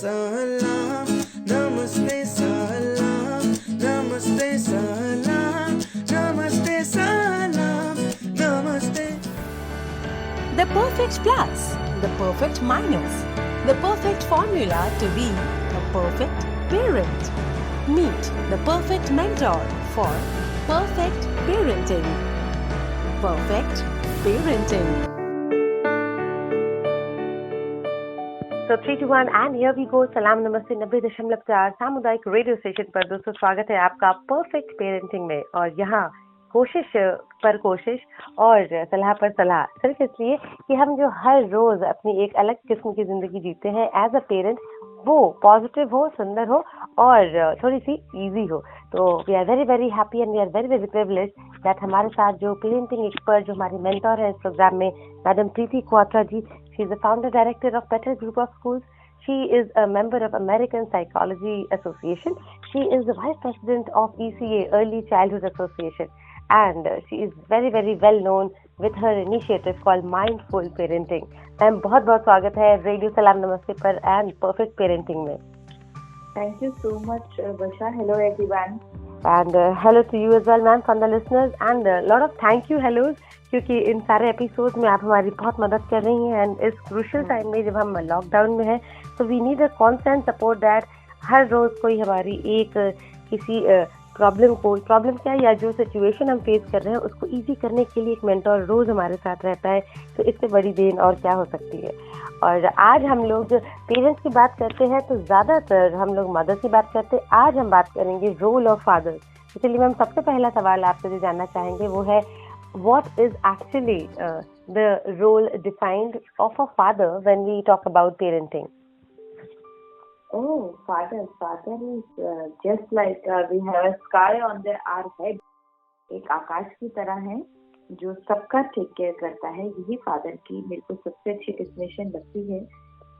salam, namaste salam, namaste salam, namaste salam, namaste. The perfect plus, the perfect minus, the perfect formula to be a perfect parent. Meet the perfect mentor for perfect parenting. Perfect parenting. So 3, 2, 1 and here we go. सलाम नमस्ते 90.4 सामुदायिक radio station पर दोस्तों स्वागत है आपका perfect parenting में। और यहाँ कोशिश पर कोशिश और सलाह पर सलाह सिर्फ इसलिए कि हम जो हर रोज अपनी एक अलग किस्म की जिंदगी जीते हैं एज अ पेरेंट, वो पॉजिटिव हो, सुंदर हो और थोड़ी सी इजी हो। तो we are very very happy and we are very very privileged that हमारे साथ जो पेरेंटिंग एक्सपर्ट, जो हमारी मेंटर है इस प्रोग्राम में, madam Preeti Kwatra ji. She is the founder director of better group of schools. She is a member of American Psychology Association. She is the vice president of ECA, Early Childhood Association. And she is very, very well known with her initiative called Mindful Parenting. Ma'am बहुत बहुत स्वागत है radio सलाम नमस्ते पर and perfect parenting में. Thank you so much, Basha. Hello, everyone. And hello to you as well, ma'am, from the listeners. And a lot of thank you hellos, क्योंकि इन सारे एपिसोड में आप हमारी बहुत मदद कर रही हैं. एंड इस क्रूशियल टाइम में जब हम लॉकडाउन में हैं, तो we need a constant support that हर रोज कोई हमारी एक किसी प्रॉब्लम क्या या जो सिचुएशन हम फेस कर रहे हैं उसको इजी करने के लिए एक मेंटर रोज हमारे साथ रहता है. तो इससे बड़ी देन और क्या हो सकती है. और आज हम लोग पेरेंट्स की बात करते हैं तो ज़्यादातर हम लोग मदर की बात करते हैं. आज हम बात करेंगे रोल ऑफ फादर. इसलिए मैम सबसे पहला सवाल आपसे जो जानना चाहेंगे वो है, what is actually the role defined of a father when we talk about parenting? Oh, father is just like we have a sky on our head. एक आकाश की तरह है जो सबका टेक केयर करता है. यही फादर की मेरे को सबसे अच्छी डेफिनेशन लगती है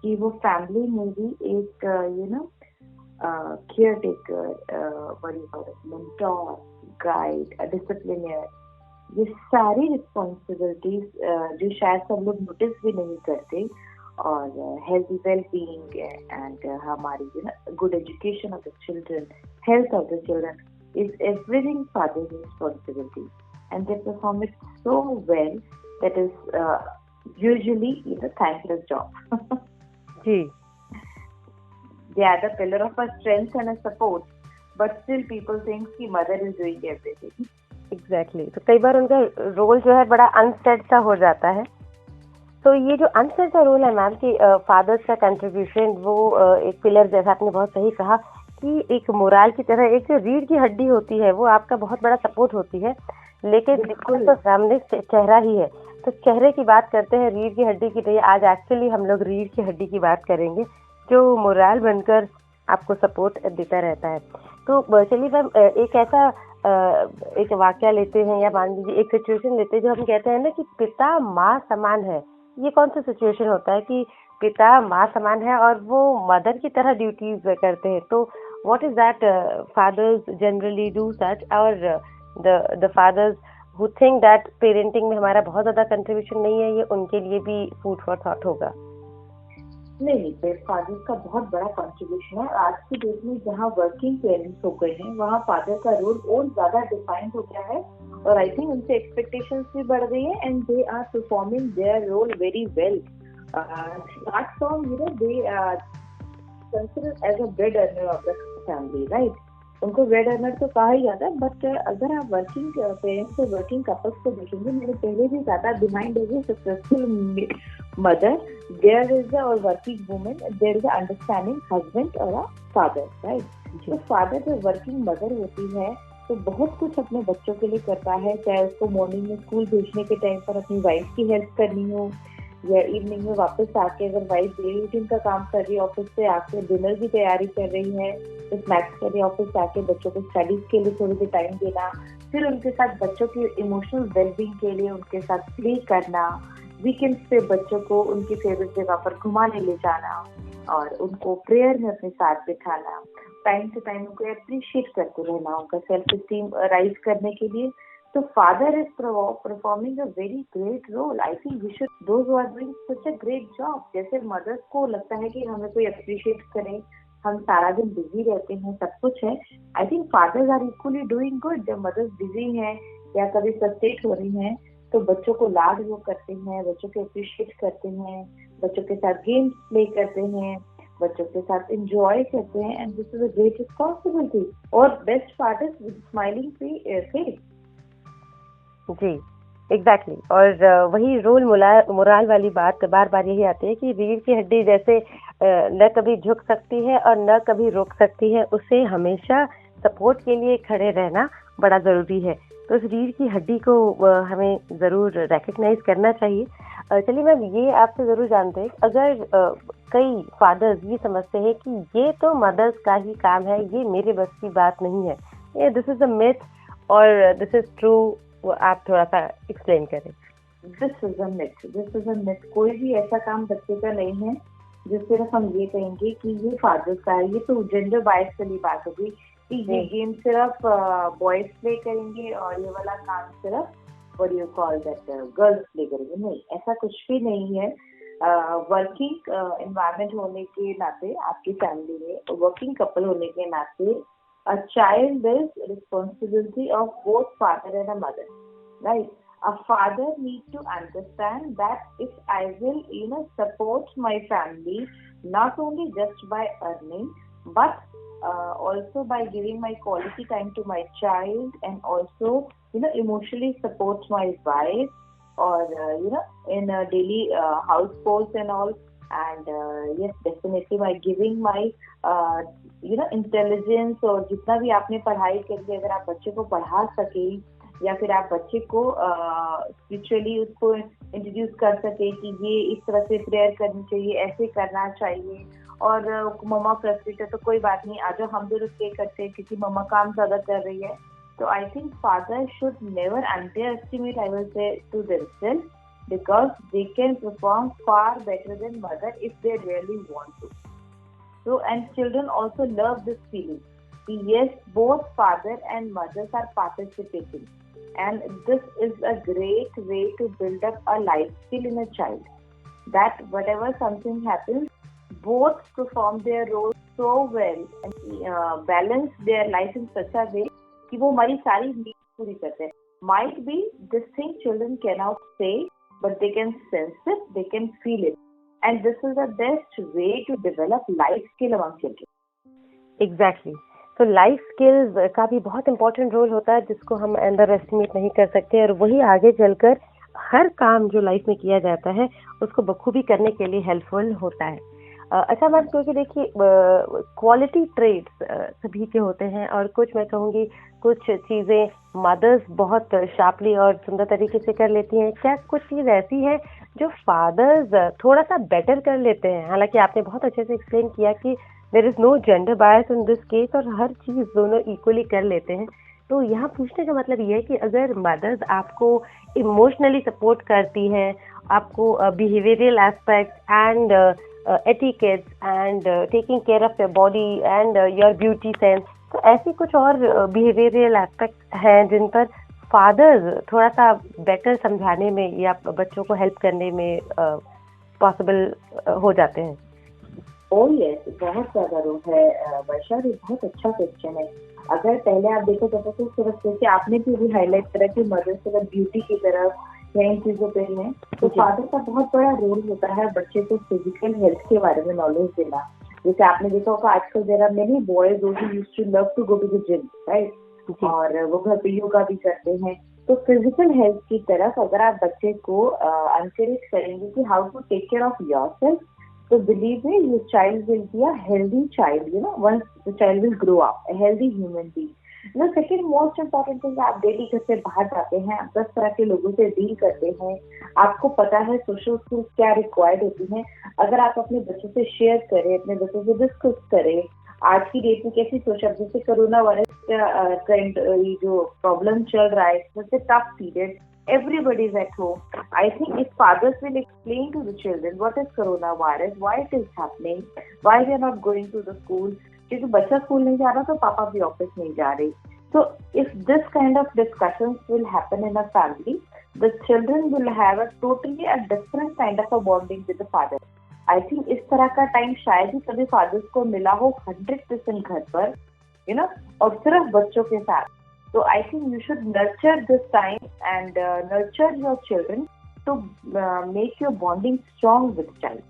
कि वो फैमिली में भी एक केयर टेकर, मेंटोर, गाइड, डिसिप्लिनर, ये सारी रिस्पॉन्सिबिलिटीज जो शायद सब लोग नोटिस भी नहीं करते, और हेल्थी वेल बीइंग एंड हमारी good education of the children, health of the children is everything fathers responsibility. And they perform it so well that is usually a thankless job. जी. They are the pillar of a strength and a support, but still people think कि mother is doing everything. Exactly. तो कई बार उनका role जो है बड़ा unset सा हो जाता है. तो ये जो अनसेट सा रोल है मैम कि फादर्स का कंट्रीब्यूशन वो एक पिलर, जैसा आपने बहुत सही कहा कि एक मोराल की तरह, एक जो रीढ़ की हड्डी होती है वो आपका बहुत बड़ा सपोर्ट होती है. लेकिन बिल्कुल तो सामने चेहरा ही है. तो चेहरे की बात करते हैं रीढ़ की हड्डी की. आज एक्चुअली हम लोग रीढ़ की हड्डी की बात करेंगे जो मोराल बनकर आपको सपोर्ट देता रहता है. तो चलिए मैम एक ऐसा एक वाकया लेते हैं या मान लीजिए एक सिचुएशन लेते हैं जो हम कहते हैं ना कि पिता माँ समान है. ये कौन सा सिचुएशन होता है कि पिता माँ समान है और वो मदर की तरह ड्यूटीज करते हैं? तो what is that fathers generally do such, और the fathers who think that parenting में हमारा बहुत ज़्यादा कंट्रीब्यूशन नहीं है, ये उनके लिए भी फूड फॉर थॉट होगा? नहीं, फादर्स का बहुत बड़ा कंट्रीब्यूशन है. आज की डेट में जहाँ वर्किंग पेरेंट्स हो गए हैं वहाँ फादर का रोल और ज्यादा डिफाइंड हो गया है, और आई थिंक उनसे एक्सपेक्टेशंस भी बढ़ गई है and they are performing their role very well. Start from they are considered as a bread earner of the family, right. उनको ब्रेड अर्नर तो कहा ही जाता है, बट अगर आप वर्किंग पेरेंट्स और वर्किंग कपल्स को देखेंगे, मैंने पहले भी ज्यादा demand as a successful mother there is और working women there is understanding husband और अ फादर, राइट. तो फादर जब वर्किंग मदर होती है तो बहुत कुछ अपने बच्चों के लिए करता है, चाहे उसको मॉर्निंग में स्कूल भेजने के टाइम पर अपनी वाइफ की हेल्प करनी हो, या इवनिंग में वापस आके अगर वाइफ डेली रूटीन का काम कर रही है, ऑफिस से आके डिनर की तैयारी कर रही है, तो स्नैक्स कर रही है, ऑफिस से आके बच्चों को स्टडीज के लिए थोड़ी देर टाइम देना, फिर उनके साथ बच्चों की इमोशनल वेलबींग के लिए उनके साथ प्ले करना, वीकेंड्स पे बच्चों को उनकी फेवरेट जगह पर घुमाने ले जाना, और उनको प्रेयर में अपने साथ बिठाना, टाइम से टाइम उनको अप्रिशिएट करते रहना, उनका सेल्फ एस्टीम राइज करने के लिए So father is performing a very great role. I think we should, those who are doing such a great job. जैसे mothers को लगता है कि हमें कोई appreciate करे, हम सारा दिन बिजी रहते हैं, सब कुछ है. I think fathers are equally doing good. जब mothers बिजी हैं या कभी frustrate हो रही हैं, तो बच्चों को लाड वो करते हैं, बच्चों को अप्रिशिएट करते हैं, बच्चों के साथ गेम्स प्ले करते हैं, बच्चों के साथ एंजॉय करते हैं. And this is a great responsibility. और best fathers with smiling face. जी, एग्जैक्टली. और वही रोल मोराल वाली बात बार बार यही आती है कि रीढ़ की हड्डी जैसे न कभी झुक सकती है और न कभी रुक सकती है, उसे हमेशा सपोर्ट के लिए खड़े रहना बड़ा ज़रूरी है. तो इस रीढ़ की हड्डी को हमें ज़रूर रिकग्नाइज करना चाहिए. चलिए मैम, ये आपसे ज़रूर जानते हैं, अगर कई फादर्स ये समझते हैं कि ये तो मदर्स का ही काम है, ये मेरे बस की बात नहीं है, ये दिस इज़ अ मिथ और दिस इज़ ट्रू, आप थोड़ा सा एक्सप्लेन करें. This is a myth. कोई भी ऐसा काम बच्चे का नहीं है जो सिर्फ हम ये कहेंगे कि ये फादर्स का है. ये तो जेंडर बायस वाली बात होगी कि ये गेम सिर्फ बॉयज प्ले करेंगे और ये वाला काम सिर्फ what you call that girls play करेंगे. नहीं, ऐसा कुछ भी नहीं है. वर्किंग एनवायरनमेंट होने के नाते, आपकी फैमिली में वर्किंग कपल होने के नाते, a child is responsibility of both father and a mother, right? A father needs to understand that if I will, support my family, not only just by earning, but also by giving my quality time to my child, and also, emotionally support my wife, or, in daily house chores and all. And yes, definitely by giving my intelligence, और जितना भी आपने पढ़ाई करके अगर आप बच्चे को पढ़ा सके, या फिर आप बच्चे को स्पिरिचुअली उसको इंट्रोड्यूस कर सके कि ये इस तरह से प्रेयर करनी चाहिए, ऐसे करना चाहिए. और मम्मा फ्रस्ट्रेटेड है तो कोई बात नहीं, आज हम दोनों प्रे करते हैं क्योंकि मम्मा काम ज्यादा कर रही है. तो I think father should never underestimate, I will say, to themselves, because they can perform far better than mother if they really want to. So, and children also love this feeling. Yes, both father and mothers are participating, and this is a great way to build up a life skill in a child. That whatever something happens, both perform their role so well and balance their life in such a way कि वो हमारी सारी needs पूरी करते हैं. Might be this thing children cannot say, but they can sense it, they can feel it, and this is the best way to develop life skill among children. Exactly. तो life skills का भी बहुत important role होता है जिसको हम under estimate नहीं कर सकते, और वही आगे चलकर हर काम जो लाइफ में किया जाता है उसको बखूबी करने के लिए हेल्पफुल होता है. अच्छा मैम, क्योंकि देखिए क्वालिटी ट्रेड्स सभी के होते हैं, और कुछ मैं कहूँगी कुछ चीज़ें मदर्स बहुत शार्पली और सुंदर तरीके से कर लेती हैं. क्या कुछ चीज़ ऐसी है जो फादर्स थोड़ा सा बेटर कर लेते हैं? हालांकि आपने बहुत अच्छे से एक्सप्लेन किया कि there is no gender bias in this case, और हर चीज़ दोनों इक्वली कर लेते हैं. तो यहाँ पूछने का मतलब ये है कि अगर मदर्स आपको इमोशनली सपोर्ट करती हैं, आपको behavioural aspect and etiquettes and taking care of your body and your beauty sense, तो ऐसी कुछ और behavioral aspect हैं जिन पर फादर्स थोड़ा सा बेटर समझाने में या बच्चों को हेल्प करने में पॉसिबल हो जाते हैं. ओह यस, बहुत ज्यादा रोल है वर्षा. ये बहुत अच्छा क्वेश्चन है. अगर पहले आप देखो जाता तो सिर्फ जैसे आपने भी हाईलाइट करा कि मदर सिर्फ ब्यूटी की तरफ या इन चीजों पे है, तो फादर का बहुत बड़ा रोल होता है बच्चे को फिजिकल हेल्थ के बारे में नॉलेज देना. जैसे आपने देखा होगा आजकल there are many boys who used to love to go to the gym, right, और वो घर पे योगा भी करते हैं. तो फिजिकल हेल्थ की तरफ अगर आप बच्चे को एनकरेज करेंगे कि how to take care of yourself, तो believe me your child will be a healthy child, once the child will grow up a healthy human being. Second most important thing, आप डेली घर से बाहर जाते हैं, आप 10 तरह के लोगों से डील करते हैं, आपको पता है सोशल स्किल्स क्या रिक्वायर्ड होती हैं. अगर आप अपने बच्चों से शेयर करें, अपने बच्चों से डिस्कस करें, आज की डेट में कैसी सोशल, जैसे कोरोना वायरस का जो प्रॉब्लम चल रहा है, जैसे tough period, everybody is at home. I think if fathers will explain to the children what is coronavirus, why it is happening, why they are not going to the school, क्योंकि बच्चा school नहीं जा रहा तो पापा भी office नहीं जा रहे, So if this kind of discussions will happen in a family, the children will have a totally a different kind of a bonding with the father. I think इस तरह का टाइम शायद ही सभी फादर्स को मिला हो 100% घर पर, और सिर्फ बच्चों के साथ. So I think you should nurture this time and nurture your children to make your bonding strong with child.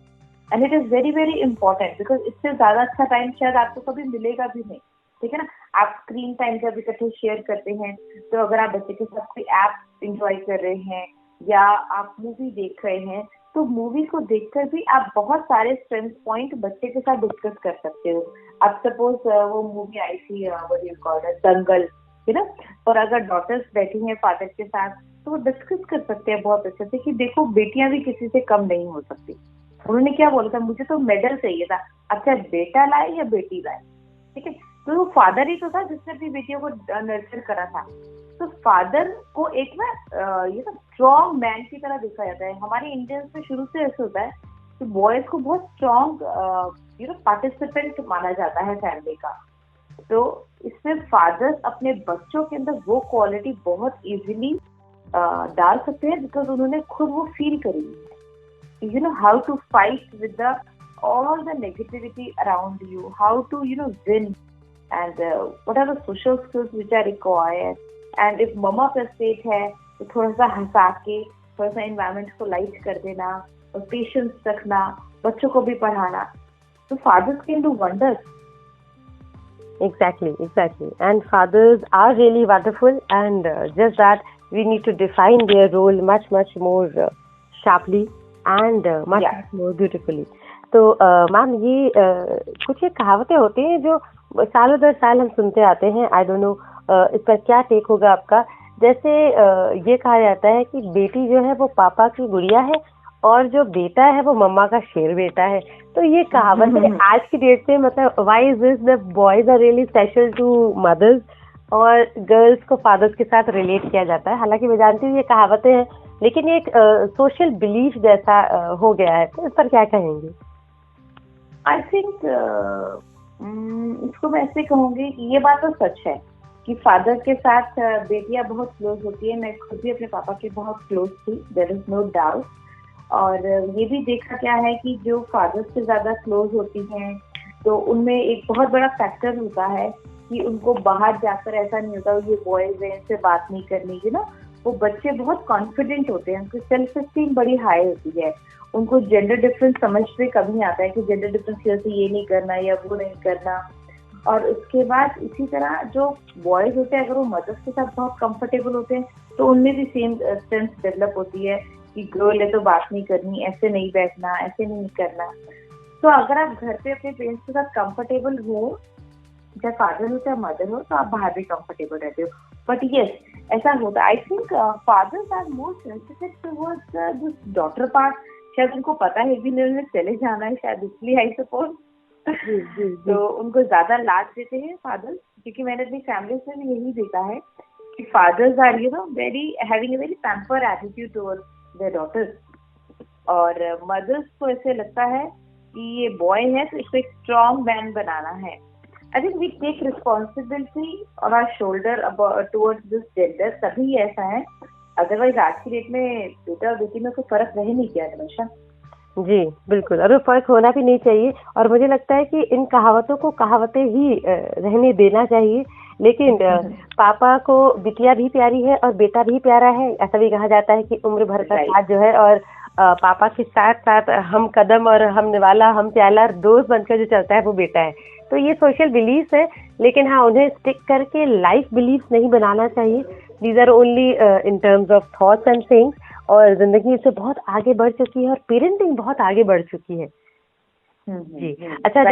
And it is very very important because इससे ज्यादा अच्छा टाइम शायद आपको कभी मिलेगा भी नहीं. ठीक है ना. आप स्क्रीन टाइम जब इकट्ठे शेयर करते हैं, तो अगर आप बच्चे के साथ कोई ऐप एंजॉय कर रहे हैं या आप मूवी देख रहे हैं, तो मूवी को देखकर भी आप बहुत सारे स्ट्रेंथ पॉइंट बच्चे के साथ डिस्कस कर सकते हो. अब सपोज वो मूवी आई थी दंगल, है ना, और अगर डॉटर्स बैठी हैं फादर के साथ, तो वो डिस्कस कर सकते हैं बहुत अच्छे से कि देखो बेटियां भी किसी से कम नहीं हो सकती. उन्होंने क्या बोला था, मुझे तो मेडल चाहिए था. अच्छा, बेटा लाए या बेटी लाए? ठीक है. तो वो फादर ही तो था जिसने अपनी बेटियों को नर्चर करा था. तो फादर को एक ना स्ट्रॉन्ग मैन की तरह देखा जाता है. हमारे इंडियंस में शुरू से ऐसे होता है कि बॉयज को बहुत स्ट्रॉन्ग पार्टिसिपेंट माना जाता है फैमिली का. तो इसमें फादर्स अपने बच्चों के अंदर वो क्वालिटी बहुत इजीली डाल सकते हैं बिकॉज उन्होंने खुद वो फील करी है. How to fight with all the negativity around you, how to win, and what are the social skills which are required. And if mama frustrate है तो थोड़ा सा हंसा के थोड़ा सा environment को light कर देना और patience रखना, बच्चों को भी पढ़ाना. तो fathers can do wonders. Exactly. And fathers are really wonderful, and just that we need to define their role much more sharply and much more beautifully. तो मैम ये कुछ एक कहावतें होती हैं जो सालों दर साल हम सुनते आते हैं. आई डोंट नो इस पर क्या टेक होगा आपका. जैसे ये कहा जाता है कि बेटी जो है वो पापा की गुड़िया है और जो बेटा है वो मम्मा का शेर बेटा है. तो ये कहावत है आज की डेट में, मतलब why is this, the boys are really special to mothers और गर्ल्स को फादर्स के साथ रिलेट किया जाता है. हालांकि मैं जानती हूँ ये कहावतें हैं, लेकिन ये एक सोशल बिलीफ जैसा हो गया है. तो इस पर क्या कहेंगे? आई थिंक इसको मैं ऐसे कहूंगी कि ये बात तो सच है कि फादर के साथ बेटियां बहुत क्लोज होती है. मैं खुद भी अपने पापा के बहुत क्लोज थी, देयर इज नो डाउट. और ये भी देखा क्या है कि जो फादर से ज्यादा क्लोज होती हैं तो उनमें एक बहुत बड़ा फैक्टर होता है कि उनको बाहर जाकर ऐसा नहीं होता ये बॉयज हैं इनसे बात नहीं करनी, वो बच्चे बहुत कॉन्फिडेंट होते हैं, उनकी सेल्फ एस्टीम बड़ी हाई होती है. उनको जेंडर डिफरेंस समझ पे कभी आता है कि जेंडर डिफरेंस की वजह से ये नहीं करना या वो नहीं करना. और उसके बाद इसी तरह जो बॉयज होते हैं अगर वो मदर्स के साथ बहुत कंफर्टेबल होते हैं तो उनमें भी सेम सेंस डेवलप होती है कि गर्ल है तो बात नहीं करनी, ऐसे नहीं बैठना, ऐसे नहीं करना. तो अगर आप घर पे अपने पेरेंट्स के साथ कंफर्टेबल हो, चाहे फादर हो चाहे मदर हो, तो आप बाहर भी कंफर्टेबल रहते हो. बट यस, ऐसा होता है. I think fathers are more sensitive towards this daughter part. शायद उनको पता है भी नहीं चले जाना है, शायद इसलिए आई सपोज. तो उनको ज्यादा लाड देते हैं फादर्स, क्योंकि मैंने अपनी फैमिली से भी यही देखा है कि fathers are very having a very pamper attitude towards their daughters. और मदर्स को ऐसे लगता है कि ये बॉय है तो इसको एक स्ट्रॉन्ग मैन बनाना है. I think we take responsibility on our shoulder towards this gender, तभी ऐसा है. अदरवाइज आज की डेट में बेटा और बेटी में कोई फर्क रह नहीं गया हमेशा. जी बिल्कुल, और वो फर्क होना भी नहीं चाहिए. और मुझे लगता है कि इन कहावतों को कहावतें ही रहने देना चाहिए. लेकिन पापा को बिटिया भी प्यारी है और बेटा भी प्यारा है. ऐसा भी कहा जाता है कि उम्र भर का साथ जो है, और पापा के साथ साथ हम कदम और हम निवाला हम प्याला दोस्त बनकर जो चलता है वो बेटा है. तो ये सोशल बिलीफ है, लेकिन हाँ उन्हें स्टिक करके लाइफ बिलीफ नहीं बनाना चाहिए. These are only in terms of thoughts and things. और जिंदगी इससे बहुत आगे बढ़ चुकी है और पेरेंटिंग बहुत आगे बढ़ चुकी है. जी अच्छा,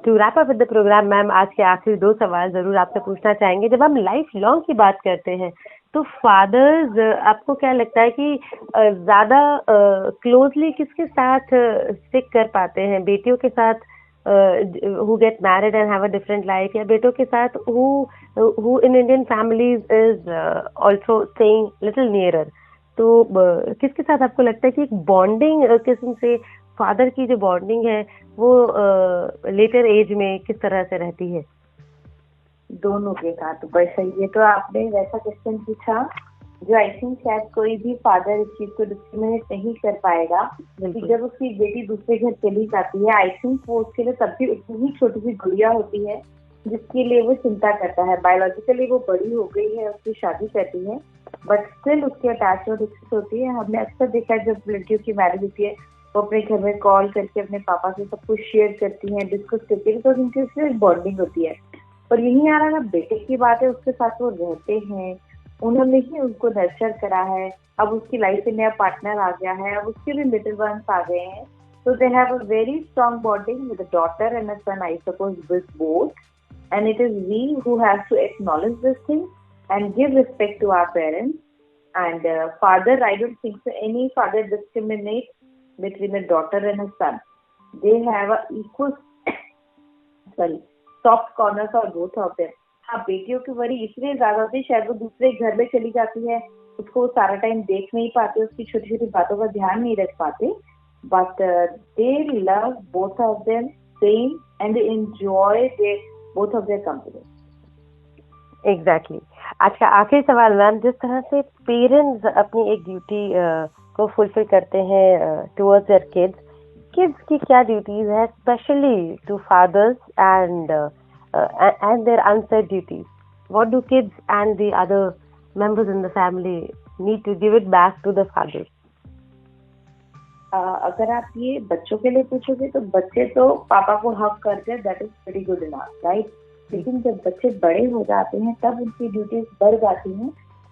to wrap up with the programme ma'am, आज के आखिरी 2 सवाल जरूर आपसे पूछना चाहेंगे. जब हम लाइफ लॉन्ग की बात करते हैं तो फादर्स आपको क्या लगता है कि ज्यादा क्लोजली किसके साथ स्टिक कर पाते हैं? बेटियों के साथ who get married and have a different life, या बेटों के साथ who in Indian families is also staying little nearer? तो किसके साथ आपको लगता है कि एक बॉन्डिंग किस्म से फादर की जो बॉन्डिंग है वो लेटर एज में किस तरह से रहती है? दोनों के साथ। बस ये तो आपने वैसा क्वेश्चन पूछा जो आई थिंक शायद कोई भी फादर इस चीज को डिस्क्रिमिनेट नहीं कर पाएगा कि जब उसकी बेटी दूसरे घर चली जाती है, आई थिंक वो उसके लिए तब भी उतनी ही छोटी सी गुड़िया होती है जिसके लिए वो चिंता करता है। बायोलॉजिकली वो बड़ी हो गई है, उसकी शादी करती है, बट स्टिल उसकी अटैचमेंट उससे होती है। हमने अक्सर देखा है जब लड़कियों की मैरिज होती है वो अपने घर में कॉल करके अपने पापा से सब कुछ शेयर करती हैं, डिस्कस करती है, तो उनकी उससे बॉन्डिंग होती है। पर यही आ रहा बेटे की बात है, उसके साथ वो रहते हैं, उन्होंने ही उनको नर्चर करा है, अब उसकी लाइफ में नया पार्टनर आ गया है, अब उसके भी लिटिल वंस आ गए हैं, so they have a very strong bonding with a daughter and a son, I suppose, with both, and it is we who have to acknowledge this thing and give respect to our parents. And father, I don't think so any father discriminates between a daughter and a son. They have a equal soft corners for both of them. हाँ, बेटियों की worry इसलिए ज्यादा होती है, शायद वो दूसरे घर में चली जाती है, उसको सारा टाइम देख नहीं पाते, उसकी छोटी छोटी बातों का ध्यान नहीं रख पाते, but they love both of them same and they enjoy both of their company. Exactly. आज का आखिरी सवाल मैम, जिस तरह से पेरेंट्स अपनी एक ड्यूटी को फुलफिल करते हैं टुवर्ड्स देयर किड्स की क्या ड्यूटीज है, specially to fathers and their unsaid duties? What do kids and the other members in the family need to give it back to the fathers? अगर आप ये बच्चों के लिए पूछोगे तो बच्चे तो पापा को हक करते हैं, that is very good enough, right. लेकिन जब बच्चे बड़े हो जाते हैं तब उनकी ड्यूटीज बढ़ जाती हैं,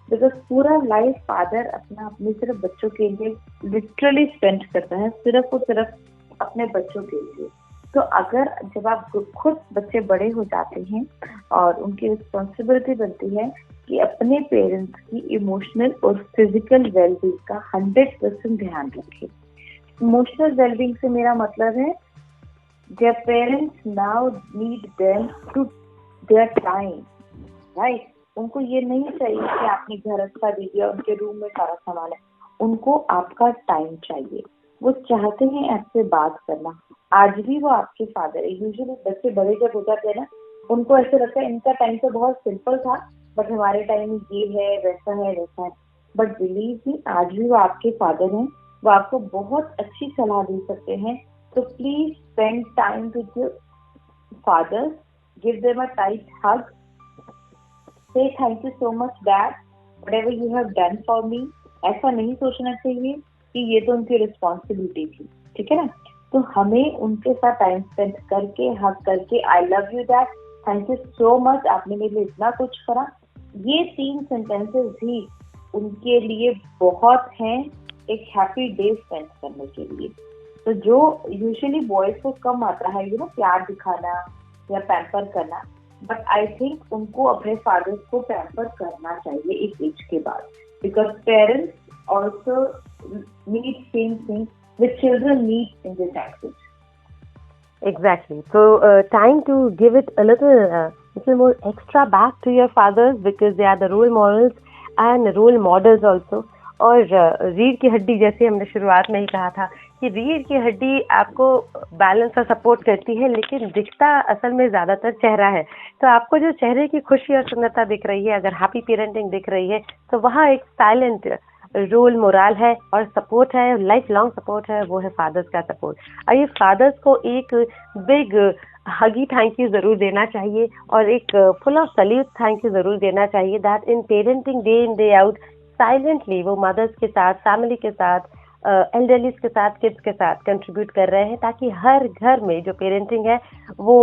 बिकॉज पूरा लाइफ फादर अपनी सिर्फ बच्चों के लिए लिटरली स्पेंड करता है, सिर्फ और सिर्फ अपने बच्चों के लिए। तो अगर जब आप खुद बच्चे बड़े हो जाते हैं और उनकी रिस्पॉन्सिबिलिटी बनती है कि अपने पेरेंट्स की इमोशनल और फिजिकल वेलबींग का 100% ध्यान रखें। इमोशनल वेलबींग से मेरा मतलब है जब parents now need them to their time, right. उनको ये नहीं चाहिए कि आपने घर अच्छा दे दिया, उनके रूम में सारा सामान है, उनको आपका टाइम चाहिए। वो चाहते हैं आपसे बात करना। आज भी वो आपके फादर है। यूजुअली बच्चे बड़े जब हो जाते हैं ना, उनको ऐसे लगता है इनका टाइम तो बहुत सिंपल था, बट हमारे टाइम में ये है, वैसा है, वैसा है। बट बिलीव मी, आज भी वो आपके फादर हैं, वो आपको बहुत अच्छी सलाह दे सकते हैं। तो please spend time with your fathers, give them a tight hug, say thank you so much dad, whatever you have done for me. ऐसा नहीं सोचना चाहिए कि ये तो उनकी रिस्पॉन्सिबिलिटी थी, ठीक है ना। तो हमें उनके साथ टाइम स्पेंड करके, हक करके, I love you dad, thank you so much, आपने मेरे लिए इतना कुछ करा, ये 3 सेंटेंसेस ही उनके लिए बहुत हैं एक हैप्पी डे स्पेंड करने के लिए। तो जो यूजुअली बॉयज को कम आता है यू नो प्यार दिखाना या पैम्पर करना, बट आई थिंक उनको अपने फादर्स को पैम्पर करना चाहिए एक एज के बाद, because parents also need same thing which children need in this age. Exactly. So time to give it a little more extra back to your fathers, because they are the role models and role models also. और रीढ़ की हड्डी, जैसे हमने शुरुआत में ही कहा था कि रीढ़ की हड्डी आपको बैलेंस और सपोर्ट करती है, लेकिन दिखता असल में ज़्यादातर चेहरा है। तो आपको जो चेहरे की खुशी और सुंदरता दिख रही है, अगर हैप्पी पेरेंटिंग दिख रही है, तो वहाँ एक साइलेंट रोल मोरल है और सपोर्ट है, लाइफ लॉन्ग सपोर्ट है, वो है फादर्स का सपोर्ट। और ये फादर्स को एक बिग हगी थैंक यू जरूर देना चाहिए और एक full of solute thank you जरूर देना चाहिए, that in parenting day in day out silently वो मदर्स के साथ, फैमिली के साथ, एल्डरलीज के साथ, किड्स के साथ कंट्रीब्यूट कर रहे हैं, ताकि हर घर में जो पेरेंटिंग है वो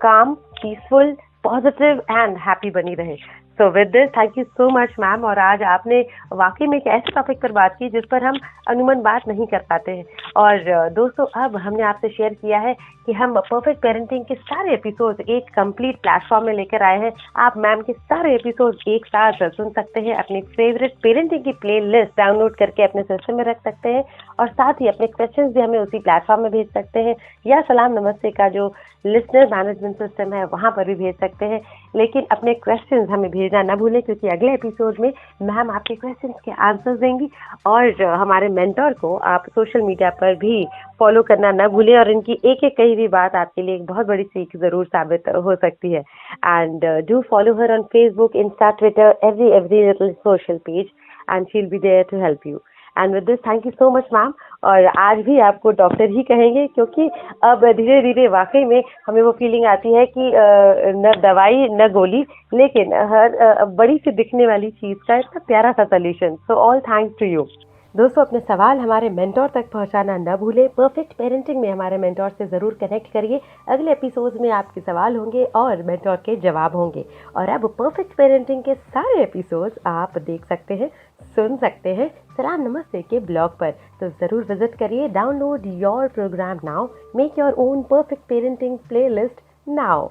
काम, पीसफुल, पॉजिटिव एंड हैप्पी बनी रहे। So with this thank you so much ma'am. और आज आपने वाकई में एक ऐसे टॉपिक पर बात की जिस पर हम अमूमन बात नहीं कर पाते हैं। और दोस्तों, अब हमने आपसे शेयर किया है कि हम परफेक्ट पेरेंटिंग के सारे एपिसोड एक कंप्लीट प्लेटफॉर्म में लेकर आए हैं। आप मैम के सारे एपिसोड एक साथ सुन सकते हैं, अपनी फेवरेट पेरेंटिंग की प्लेलिस्ट डाउनलोड करके अपने सिस्टम में रख सकते हैं और साथ ही अपने क्वेश्चंस भी हमें उसी प्लेटफॉर्म में भेज सकते हैं, या सलाम नमस्ते का जो लिसनर मैनेजमेंट सिस्टम है वहाँ पर भी भेज सकते हैं। लेकिन अपने क्वेश्चंस हमें भेजना ना भूलें, क्योंकि अगले एपिसोड में मैम आपके क्वेश्चंस के आंसर्स देंगी। और हमारे मेंटोर को आप सोशल मीडिया पर भी फॉलो करना ना भूलें, और इनकी एक एक कही भी बात आपके लिए एक बहुत बड़ी सीख जरूर साबित हो सकती है। And do follow her on Facebook, Insta, Twitter, every little social page, and she'll be there to help you. And with this, thank you so much, ma'am. और आज भी आपको डॉक्टर ही कहेंगे, क्योंकि अब धीरे धीरे वाकई में हमें वो फीलिंग आती है कि न दवाई न गोली, लेकिन हर बड़ी सी दिखने वाली चीज का इतना प्यारा सा solution. So all thanks to you. दोस्तों, अपने सवाल हमारे मेंटोर तक पहुंचाना न भूलें। परफेक्ट पेरेंटिंग में हमारे मेंटोर से ज़रूर कनेक्ट करिए। अगले एपिसोड्स में आपके सवाल होंगे और मेंटोर के जवाब होंगे। और अब परफेक्ट पेरेंटिंग के सारे एपिसोड्स आप देख सकते हैं, सुन सकते हैं सलाम नमस्ते के ब्लॉग पर। तो ज़रूर विजिट करिए। Download your programme now, make your own perfect parenting playlist now.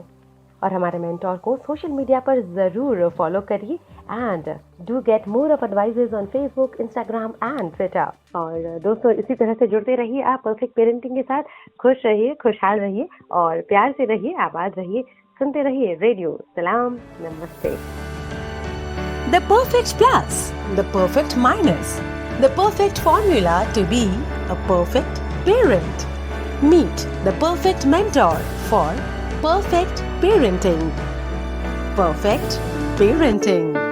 और हमारे मेंटोर को सोशल मीडिया पर ज़रूर फॉलो करिए। And do get more of advises on Facebook, Instagram and Twitter. और दोस्तों, इसी तरह से जुड़ते रहिए आप परफेक्ट पेरेंटिंग के साथ। खुश रहिए, खुशहाल रहिए और प्यार से रहिए, आबाद रहिए। सुनते रहिए रेडियो सलाम नमस्ते। The perfect plus, the perfect minus, the perfect formula to be a perfect parent. Meet the perfect mentor for perfect parenting. Perfect parenting.